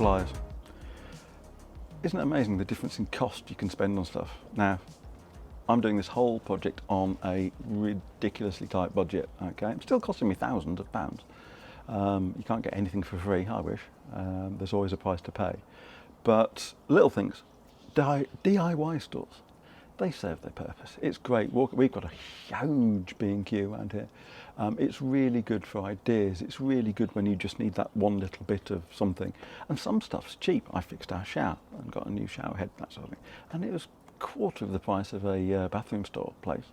suppliers. Isn't it amazing the difference in cost you can spend on stuff? Now, I'm doing this whole project on a ridiculously tight budget, okay? It's still costing me thousands of pounds. You can't get anything for free, I wish. There's always a price to pay. But little things, DIY stores, they serve their purpose. It's great. We've got a huge B&Q around here. It's really good for ideas. It's really good when you just need that one little bit of something. And some stuff's cheap. I fixed our shower and got a new shower head, that sort of thing. And it was quarter of the price of a bathroom store place.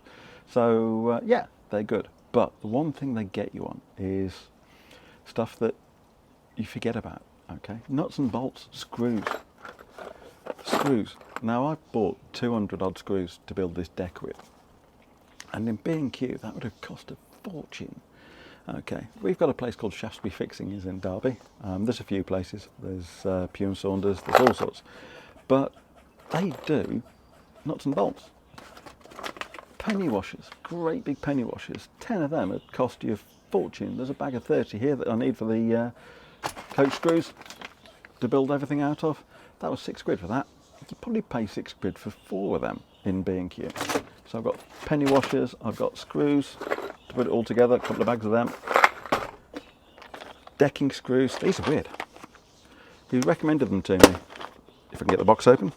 So yeah, they're good. But the one thing they get you on is stuff that you forget about, okay? Nuts and bolts, screws. Now I've bought 200 odd screws to build this deck with. And in B&Q that would have cost a fortune. Okay, we've got a place called Shaftesbury Fixing is in Derby. There's a few places. There's Pugh and Saunders, there's all sorts. But they do nuts and bolts. Penny washers, great big penny washers. 10 of them would cost you a fortune. There's a bag of 30 here that I need for the coach screws to build everything out of. That was £6 for that. You'd probably pay £6 for 4 of them in B&Q. So I've got penny washers, I've got screws to put it all together, a couple of bags of them. Decking screws, these are weird. He recommended them to me. If I can get the box open.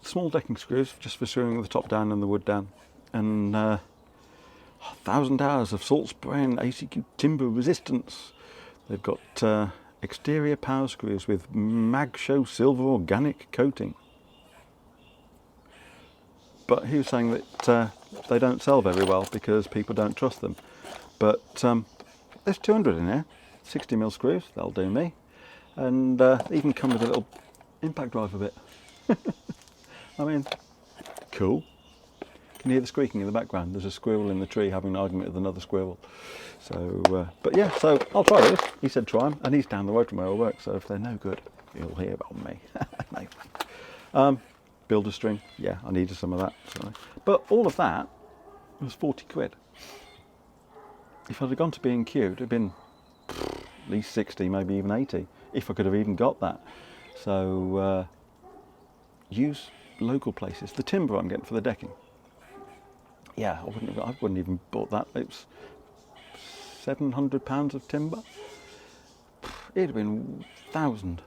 Small decking screws, just for screwing the top down and the wood down. And 1,000 hours of salt spray and ACQ timber resistance. They've got exterior power screws with Magshow silver organic coating. But he was saying that they don't sell very well because people don't trust them. But there's 200 in here, 60mm screws, they'll do me. And they even come with a little impact driver bit. I mean, cool. Can you hear the squeaking in the background? There's a squirrel in the tree having an argument with another squirrel. So, but yeah, so I'll try this. He said try them, and he's down the road from where I work, so if they're no good, you'll hear about me. No. Builder string, yeah, I needed some of that. So. But all of that was £40. If I'd have gone to B&Q, it'd have been at least 60, maybe even 80, if I could have even got that. So use local places. The timber I'm getting for the decking, yeah, I wouldn't even bought that. It was £700 of timber. It'd have been 1,000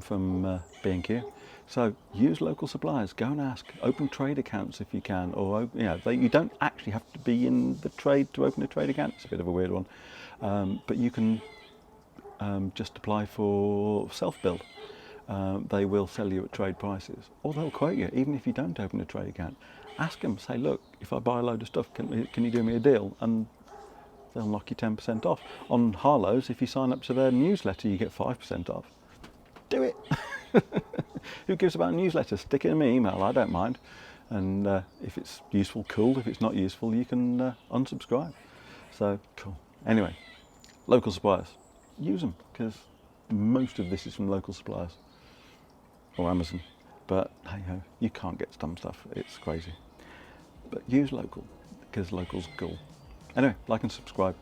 from B&Q. So use local suppliers. Go and ask. Open trade accounts if you can, or you don't actually have to be in the trade to open a trade account. It's a bit of a weird one, but you can just apply for self-build. They will sell you at trade prices, or they'll quote you even if you don't open a trade account. Ask them, say, look, if I buy a load of stuff, can you do me a deal? And they'll knock you 10% off. On Harlow's, if you sign up to their newsletter, you get 5% off. Do it. Who gives about newsletters? Stick it in my email, I don't mind. And if it's useful, cool. If it's not useful, you can unsubscribe. So, cool. Anyway, local suppliers. Use them, because most of this is from local suppliers. Or Amazon. But, hey ho, you can't get some stuff. It's crazy. But use local, because local's cool. Anyway, like and subscribe.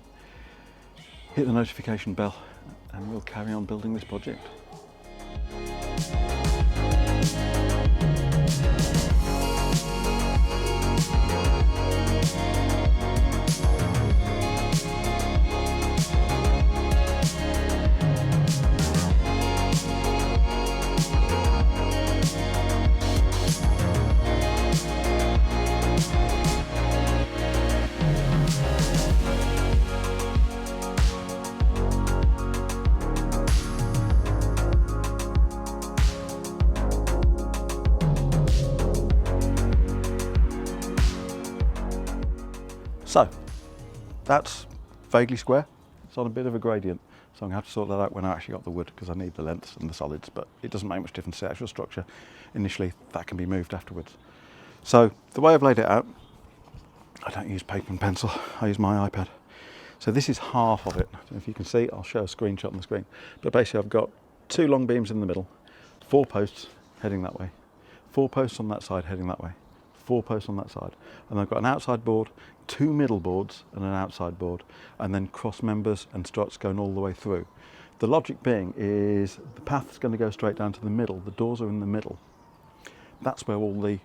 Hit the notification bell, and we'll carry on building this project. So, that's vaguely square. It's on a bit of a gradient, so I'm going to have to sort that out when I actually got the wood, because I need the lengths and the solids, but it doesn't make much difference to the actual structure. Initially, that can be moved afterwards. So, the way I've laid it out, I don't use paper and pencil, I use my iPad. So this is half of it. I don't know if you can see, I'll show a screenshot on the screen. But basically I've got 2 long beams in the middle, 4 posts heading that way, 4 posts on that side heading that way, 4 posts on that side, and I've got an outside board, 2 middle boards and an outside board, and then cross members and struts going all the way through. The logic being is the path's going to go straight down to the middle, the doors are in the middle. That's where all the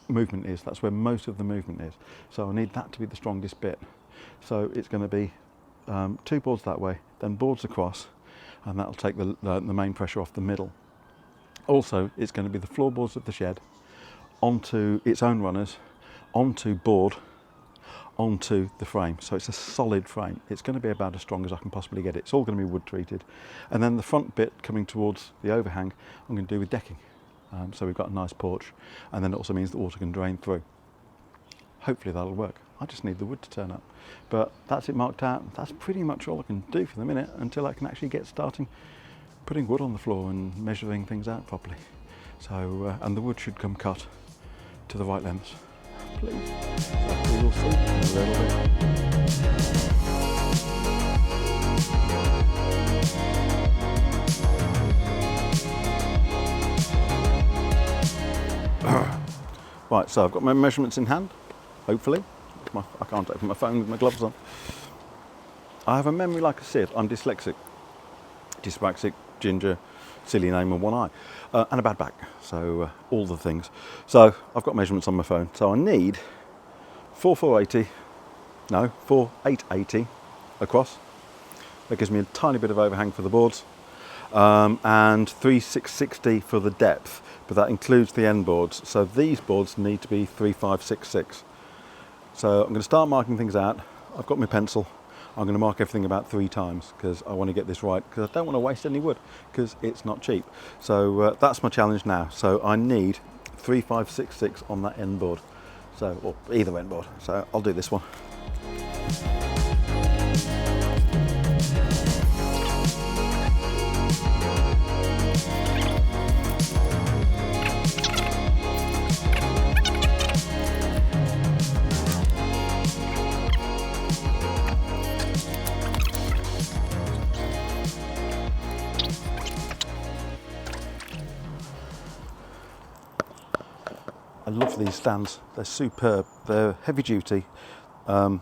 movement is, that's where most of the movement is. So I need that to be the strongest bit. So it's going to be 2 boards that way, then boards across, and that'll take the main pressure off the middle. Also, it's going to be the floorboards of the shed onto its own runners, onto board, onto the frame. So it's a solid frame. It's going to be about as strong as I can possibly get it. It's all going to be wood treated. And then the front bit coming towards the overhang, I'm going to do with decking. So we've got a nice porch, and then it also means the water can drain through. Hopefully that'll work. I just need the wood to turn up. But that's it marked out. That's pretty much all I can do for the minute until I can actually get starting putting wood on the floor and measuring things out properly. So, and the wood should come cut to the right lengths, please. So we will see in a little bit. Right, so I've got my measurements in hand, hopefully. I can't open my phone with my gloves on. I have a memory like a sieve. I'm dyslexic, dyspraxic, ginger, silly name and one eye, and a bad back, so all the things. So I've got measurements on my phone. So I need 4,880 across. That gives me a tiny bit of overhang for the boards, and 3,660 for the depth, but that includes the end boards. So these boards need to be 3,566. So I'm going to start marking things out. I've got my pencil. I'm going to mark everything about 3 times because I want to get this right, because I don't want to waste any wood because it's not cheap. So that's my challenge now. So I need 3,566 on that end board, so, or either end board. So I'll do this one. I love these stands, they're superb, they're heavy duty. I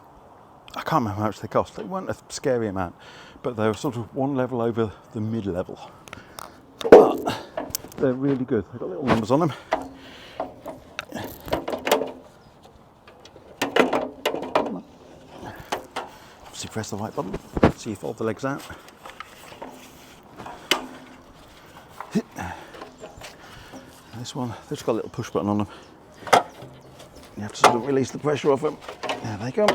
can't remember how much they cost, they weren't a scary amount, but they're sort of one level over the mid-level. But they're really good, they've got little numbers on them. Obviously press the right button, so you fold the legs out. This one, they've just got a little push button on them. You have to sort of release the pressure off them. There they go.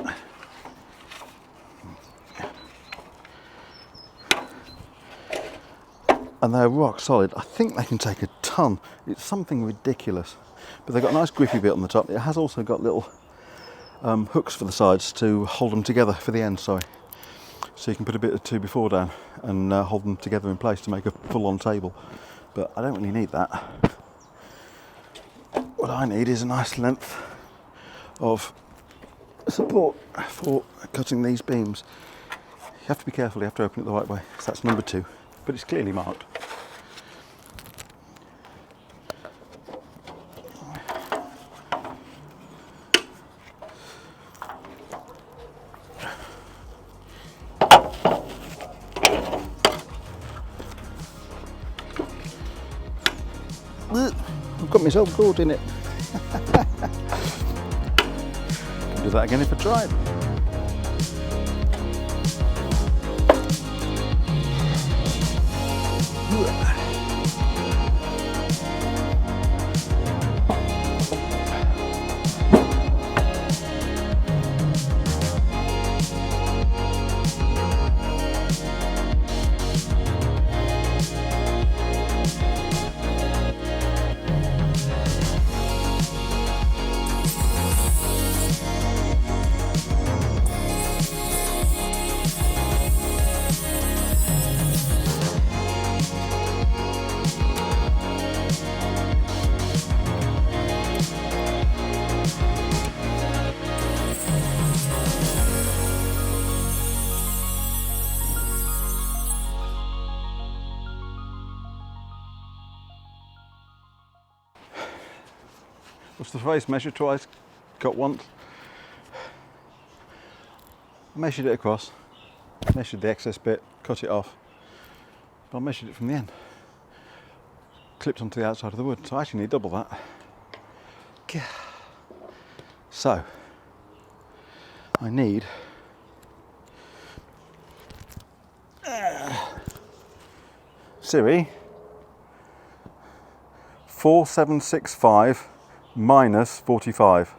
And they're rock solid. I think they can take a ton. It's something ridiculous. But they've got a nice grippy bit on the top. It has also got little hooks for the sides to hold them together for the end, sorry. So you can put a bit of 2x4 down and hold them together in place to make a full-on table. But I don't really need that. What I need is a nice length of support for cutting these beams. You have to be careful, you have to open it the right way. So that's number 2, but it's clearly marked. I've got myself caught in it. Do that again if I tried. What's the phrase? Measure twice, cut once. Measured it across, measured the excess bit, cut it off, but I measured it from the end. Clipped onto the outside of the wood, so I actually need double that. So, I need Siri, 4765 minus 45.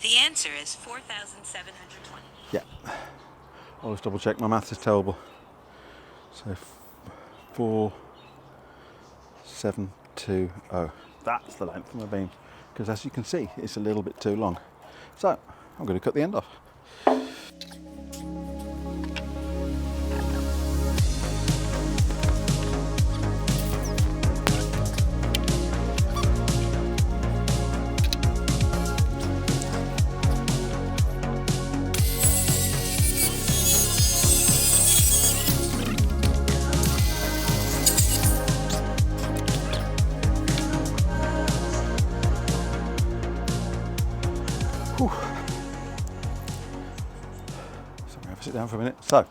The answer is 4,720. Yeah. Always double check, my maths is terrible. So 4720. That's the length of my beam. Because as you can see, it's a little bit too long. So I'm going to cut the end off. Whew. So I'm going to have to sit down for a minute. So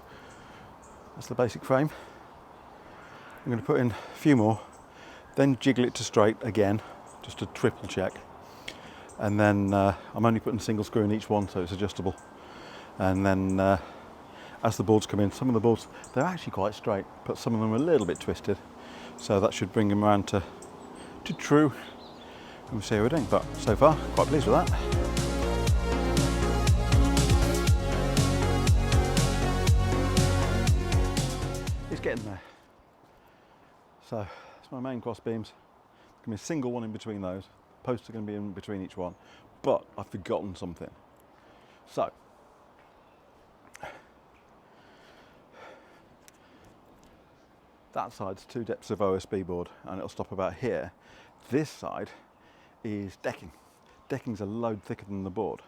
that's the basic frame. I'm going to put in a few more, then jiggle it to straight again, just to triple check. And then I'm only putting a single screw in each one, so it's adjustable. And then as the boards come in, some of the boards, they're actually quite straight, but some of them are a little bit twisted. So that should bring them around to true. And we'll see how we're doing. But so far, quite pleased with that. It's getting there. So it's my main cross beams. There's going to be a single one in between those. Posts are going to be in between each one. But I've forgotten something. So that side's 2 depths of OSB board and it'll stop about here. This side is decking. Decking's a load thicker than the board.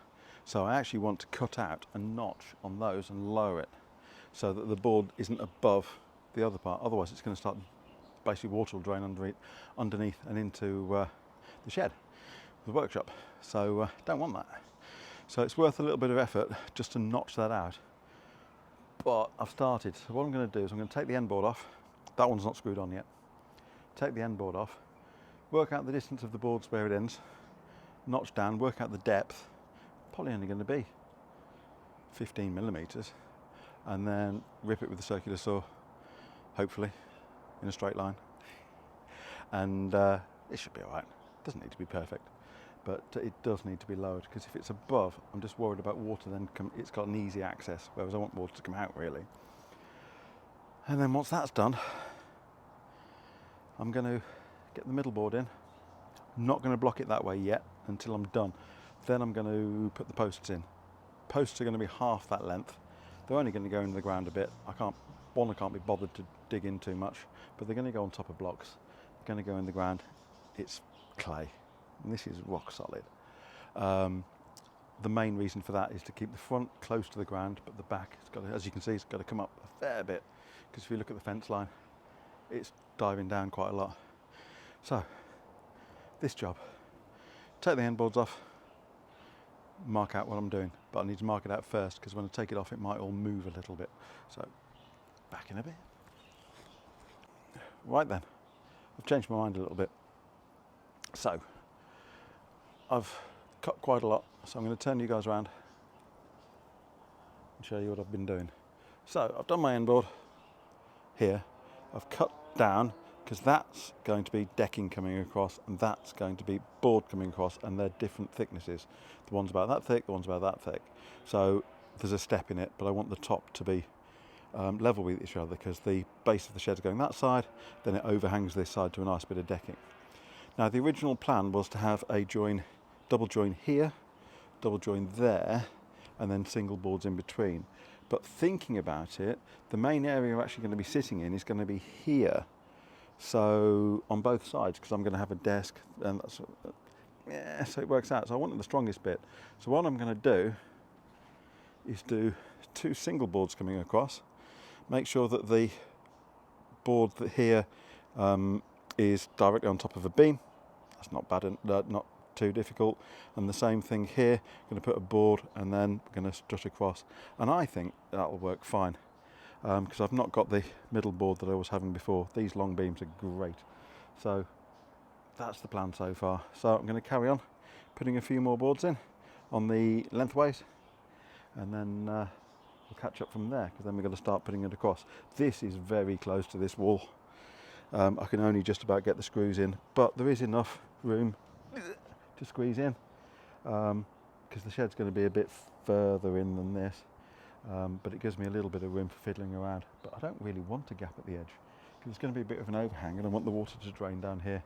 So I actually want to cut out a notch on those and lower it so that the board isn't above the other part. Otherwise it's going to start, basically water will drain underneath and into the shed, the workshop. So don't want that. So it's worth a little bit of effort just to notch that out. But I've started. So what I'm going to do is I'm going to take the end board off. That one's not screwed on yet. Take the end board off, work out the distance of the boards where it ends, notch down, work out the depth, probably only going to be 15 millimeters, and then rip it with the circular saw, hopefully in a straight line. And it should be all right. Doesn't need to be perfect, but it does need to be lowered, because if it's above, I'm just worried about water then it's got an easy access, whereas I want water to come out really. And then once that's done, I'm going to get the middle board in. I'm not going to block it that way yet until I'm done. Then I'm going to put the posts in. Posts are going to be half that length. They're only going to go into the ground a bit. I can't be bothered to dig in too much, but they're going to go on top of blocks. They're going to go in the ground. It's clay, and this is rock solid. The main reason for that is to keep the front close to the ground, but the back, it's got to, as you can see, it's got to come up a fair bit, because if you look at the fence line, it's diving down quite a lot. So this job, take the end boards off, mark out what I'm doing, but I need to mark it out first, because when I take it off it might all move a little bit. So back in a bit. Right then, I've changed my mind a little bit. So I've cut quite a lot, so I'm going to turn you guys around and show you what I've been doing. So I've done my end board here. I've cut down, because that's going to be decking coming across and that's going to be board coming across, and they're different thicknesses. The one's about that thick, the one's about that thick. So there's a step in it, but I want the top to be level with each other, because the base of the shed's going that side, then it overhangs this side to a nice bit of decking. Now the original plan was to have a double join here, double join there, and then single boards in between. But thinking about it, the main area I'm actually going to be sitting in is going to be here. So on both sides, because I'm going to have a desk, and that's, yeah, so it works out. So I wanted the strongest bit. So what I'm going to do is do 2 single boards coming across. Make sure that the board that here is directly on top of a beam. That's not bad, and not too difficult. And the same thing here, going to put a board and then we're going to strut across, and I think that'll work fine because I've not got the middle board that I was having before. These long beams are great, so that's the plan so far. So I'm going to carry on putting a few more boards in on the lengthways, and then we'll catch up from there, because then we're going to start putting it across. This is very close to this wall. I can only just about get the screws in, but there is enough room to squeeze in, because the shed's going to be a bit further in than this, but it gives me a little bit of room for fiddling around. But I don't really want a gap at the edge, because it's going to be a bit of an overhang, and I want the water to drain down here,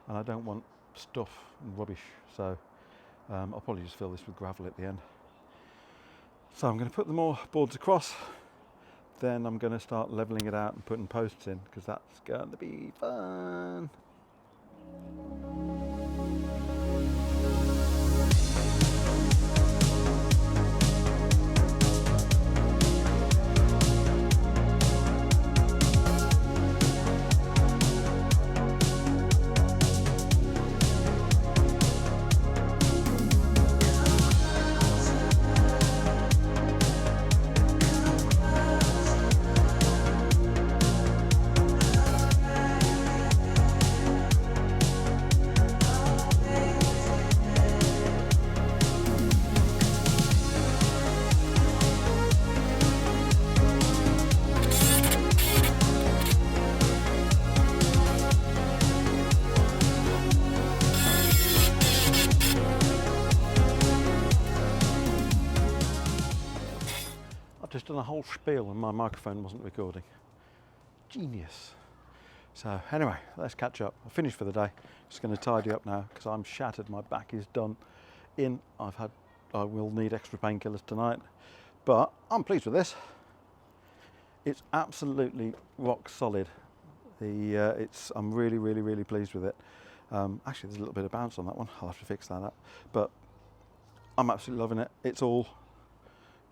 and I don't want stuff and rubbish, so I'll probably just fill this with gravel at the end. So I'm going to put the more boards across, then I'm going to start levelling it out and putting posts in, because that's going to be fun. Just done a whole spiel and my microphone wasn't recording. Genius. So anyway, let's catch up. I've finished for the day. Just going to tidy up now because I'm shattered. My back is done in. I will need extra painkillers tonight, but I'm pleased with this. It's absolutely rock solid. I'm really pleased with it. Actually, there's a little bit of bounce on that one. I'll have to fix that up. But I'm absolutely loving it. It's all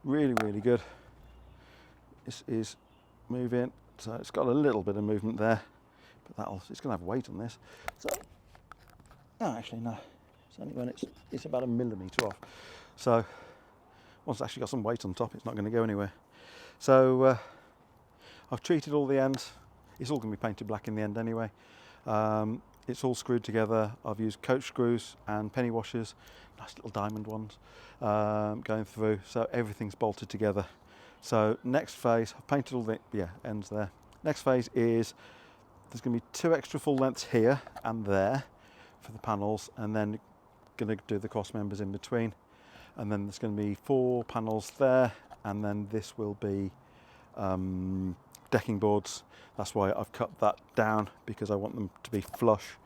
really good. This is moving, so it's got a little bit of movement there, but it's going to have weight on this. So, no, actually no. It's only when it's about 1 millimetre off. So once it's actually got some weight on top, it's not going to go anywhere. So I've treated all the ends. It's all going to be painted black in the end anyway. It's all screwed together. I've used coach screws and penny washers, nice little diamond ones, going through, so everything's bolted together. So next phase, I've painted all the ends there. Next phase is there's going to be 2 extra full lengths here and there for the panels, and then going to do the cross members in between, and then there's going to be 4 panels there, and then this will be decking boards. That's why I've cut that down, because I want them to be flush.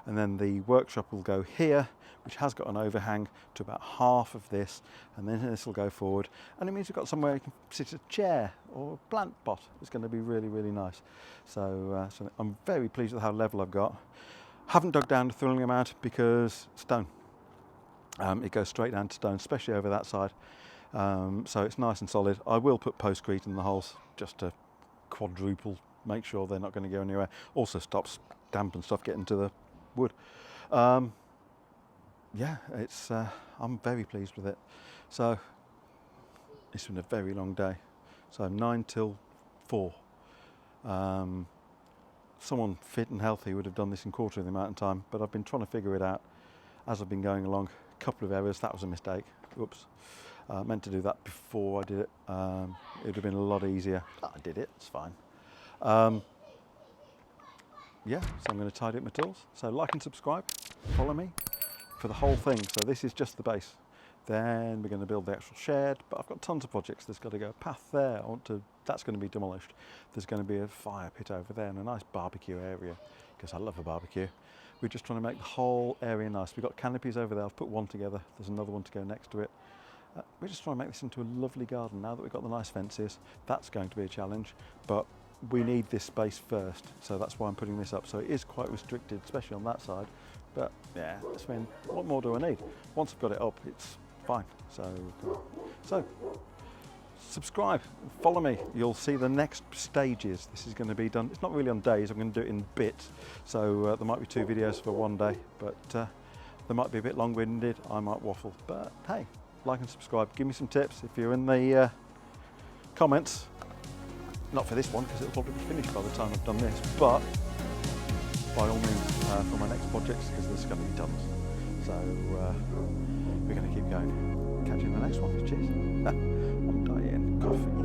And then the workshop will go here, which has got an overhang to about half of this, and then this will go forward, and it means we've got somewhere you can sit a chair or a plant pot. It's going to be really nice. So I'm very pleased with how level I've got. Haven't dug down a thrilling amount because stone. It goes straight down to stone, especially over that side. So it's nice and solid. I will put postcrete in the holes just to quadruple, make sure they're not going to go anywhere. Also stops damp and stuff getting to the wood. Yeah, I'm very pleased with it. So it's been a very long day. So 9 till 4. Someone fit and healthy would have done this in quarter of the amount of time, but I've been trying to figure it out as I've been going along. A couple of errors. That was a mistake. Oops. Meant to do that before I did it. It would have been a lot easier. I did it. It's fine. Yeah, so I'm going to tidy up my tools. So like and subscribe, follow me for the whole thing. So this is just the base. Then we're going to build the actual shed, but I've got tons of projects. There's got to go a path there. That's going to be demolished. There's going to be a fire pit over there and a nice barbecue area, because I love a barbecue. We're just trying to make the whole area nice. We've got canopies over there. I've put one together. There's another one to go next to it. We're just trying to make this into a lovely garden now that we've got the nice fences. That's going to be a challenge, but we need this space first, so that's why I'm putting this up. So it is quite restricted, especially on that side, but yeah, I mean, what more do I need? Once I've got it up, it's fine. So subscribe, follow me. You'll see the next stages. This is going to be done. It's not really on days. I'm going to do it in bits. So there might be 2 videos for one day, but they might be a bit long-winded. I might waffle, but hey, like and subscribe. Give me some tips if you're in the comments. Not for this one because it'll probably be finished by the time I've done this, but by all means for my next projects, because there's going to be tons. So we're going to keep going. Catch you in the next one. Cheers. I'm dying. Coffee.